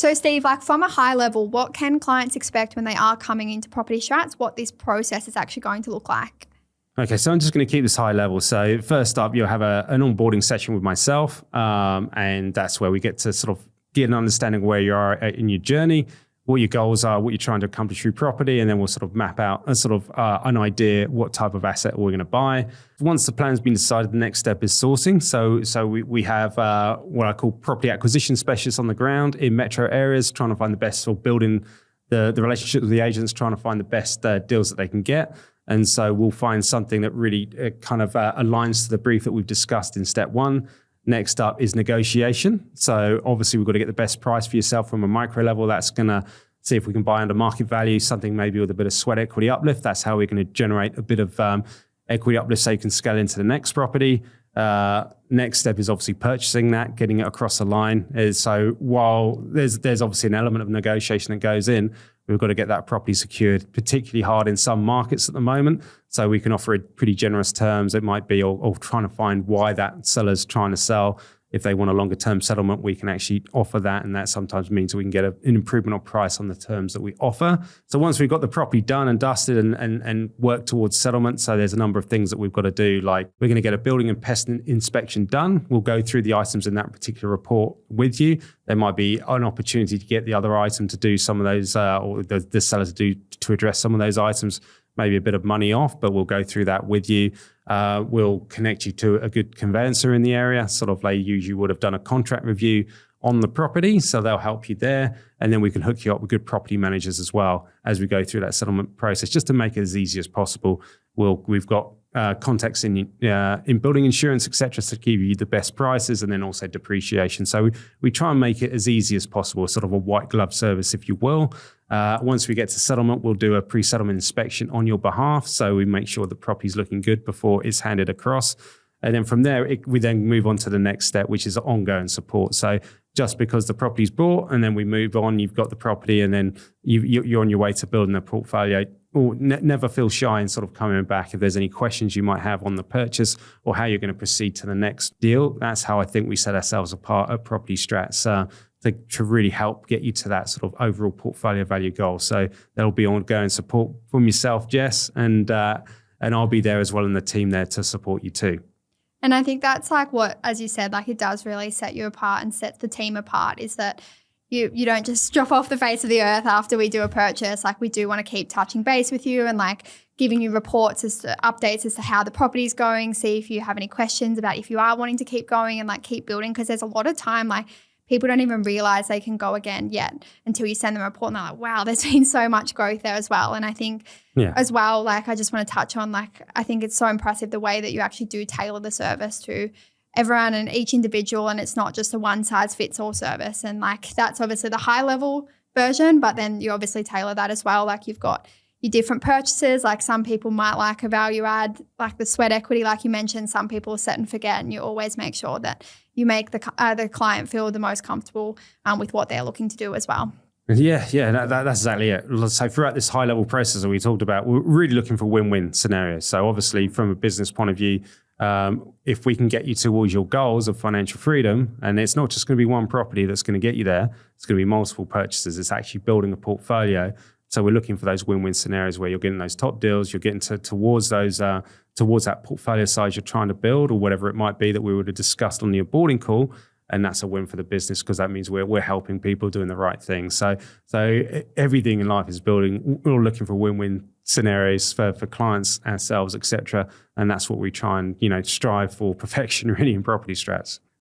So Steve, like from a high level, what can clients expect when they are coming into Property Strats, what this process is actually going to look like? Okay, so I'm just going to keep this high level. So first up, you'll have an onboarding session with myself, and that's where we get to sort of get an understanding of where you are in your journey, what your goals are, what you're trying to accomplish through property, and then we'll sort of map out an idea what type of asset we're going to buy. Once the plan's been decided, the next step is sourcing. So we have what I call property acquisition specialists on the ground in metro areas, trying to find the best, or building the relationship with the agents, trying to find the best deals that they can get. And so we'll find something that really aligns to the brief that we've discussed in step one. Next up is negotiation. So obviously we've got to get the best price for yourself from a micro level. That's going to see if we can buy under market value, something maybe with a bit of sweat equity uplift. That's how we're going to generate a bit of equity uplift so you can scale into the next property. Next step is obviously purchasing that, getting it across the line. So while there's obviously an element of negotiation that goes in, we've got to get that property secured, particularly hard in some markets at the moment. So we can offer it pretty generous terms. It might be, or trying to find why that seller's trying to sell. If they want a longer term settlement, we can actually offer that. And that sometimes means we can get an improvement on price on the terms that we offer. So once we've got the property done and dusted and work towards settlement, so there's a number of things that we've got to do. Like we're going to get a building and pest inspection done. We'll go through the items in that particular report with you. There might be an opportunity to get the other item to do some of those, or the seller to address some of those items, maybe a bit of money off, but we'll go through that with you. We'll connect you to a good conveyancer in the area, sort of like you would have done a contract review on the property, so they'll help you there. And then we can hook you up with good property managers as well as we go through that settlement process, just to make it as easy as possible. We've got contacts in building insurance, etc., to give you the best prices, and then also depreciation. So we try and make it as easy as possible, sort of a white glove service, if you will. Once we get to settlement, we'll do a pre-settlement inspection on your behalf. So we make sure the property's looking good before it's handed across. And then from there, we then move on to the next step, which is ongoing support. So just because the property's bought and then we move on, you've got the property and then you're on your way to building a portfolio. Never feel shy in sort of coming back if there's any questions you might have on the purchase or how you're going to proceed to the next deal. That's how I think we set ourselves apart at Property Strats to really help get you to that sort of overall portfolio value goal. So there'll be ongoing support from yourself, Jess, and I'll be there as well, and the team there to support you too. And I think that's like what, as you said, like it does really set you apart and set the team apart, is that you don't just drop off the face of the earth after we do a purchase. Like we do want to keep touching base with you and like giving you reports updates as to how the property's going, see if you have any questions about if you are wanting to keep going and like keep building, because there's a lot of time like people don't even realize they can go again yet until you send them a report and they're like, wow, there's been so much growth there as well. And I think as well, like I just want to touch on, like I think it's so impressive the way that you actually do tailor the service to everyone and each individual, and it's not just a one size fits all service. And like that's obviously the high level version, but then you obviously tailor that as well. Like you've got your different purchases, like some people might like a value add, like the sweat equity, like you mentioned. Some people set and forget, and you always make sure that you make the client feel the most comfortable with what they're looking to do as well. Yeah, that's exactly it. So throughout this high level process that we talked about, we're really looking for win-win scenarios. So obviously from a business point of view, if we can get you towards your goals of financial freedom, and it's not just going to be one property that's going to get you there, it's going to be multiple purchases. It's actually building a portfolio. So we're looking for those win-win scenarios where you're getting those top deals, you're getting towards those towards that portfolio size you're trying to build, or whatever it might be that we would have discussed on the onboarding call. And that's a win for the business, because that means we're helping people doing the right thing. So everything in life is building. We're all looking for win-win scenarios for clients, ourselves, etc. And that's what we try and strive for perfection really in Property Strats.